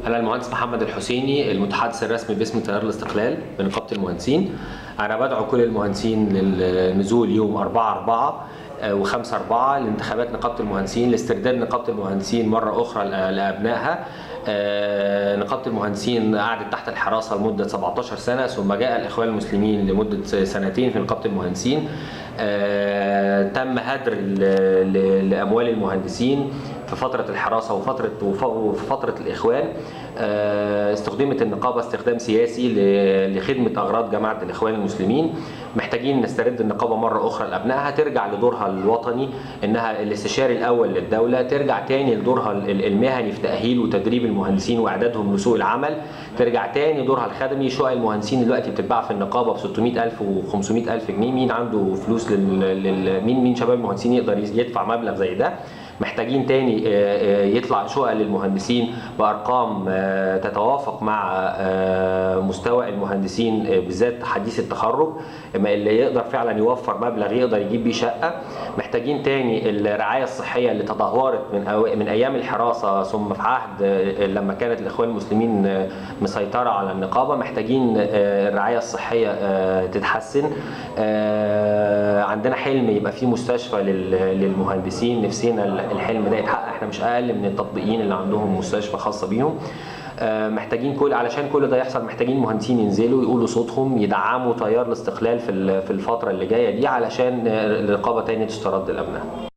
أنا المهندس محمد الحسيني، المتحدث الرسمي باسم تيار الاستقلال بنقابة المهندسين. أنا بدعو كل المهندسين للنزول يوم 4/4 و5/4 لانتخابات نقابة المهندسين، لاسترداد نقابة المهندسين مرة أخرى لأبنائها. نقابة المهندسين قعدت تحت الحراسة لمدة 17 سنة، ثم جاء الإخوان المسلمين لمدة سنتين في نقابة المهندسين. تم هدر لأموال المهندسين في فترة الحراسة وفي فترة الإخوان. استخدمت النقابة استخدام سياسي لخدمة أغراض جماعة الإخوان المسلمين. محتاجين نسترد النقابة مرة أخرى لأبنائها، ترجع لدورها الوطني، إنها الاستشاري الأول للدولة، ترجع تاني لدورها المهني في تأهيل وتدريب المهندسين وإعدادهم لسوق العمل، ترجع تاني دورها الخدمي. شقق المهندسين دلوقتي بتتباع في النقابة ب 600,000 و 500,000 جنيه. مين عنده فلوس مين شباب المهندسين يقدر يدفع مبلغ زي ده؟ محتاجين تاني يطلع شقق للمهندسين بأرقام تتوافق مع مستوى المهندسين بالذات حديث التخرج، اللي يقدر فعلا يوفر مبلغ يقدر يجيب بيه شقة. محتاجين تاني الرعاية الصحية اللي تدهورت من أيام الحراسة ثم في عهد لما كانت الإخوان المسلمين مسيطرة على النقابة. محتاجين الرعاية الصحية تتحسن. عندنا حلم يبقى فيه مستشفى للمهندسين، نفسنا الحلم ده يتحقق. احنا مش اقل من التطبيقيين اللي عندهم مستشفى خاصه بيهم. محتاجين علشان كل ده يحصل محتاجين مهندسين ينزلوا يقولوا صوتهم، يدعموا تيار الاستقلال في الفتره اللي جايه دي علشان الرقابه تاني تسترد الابناء.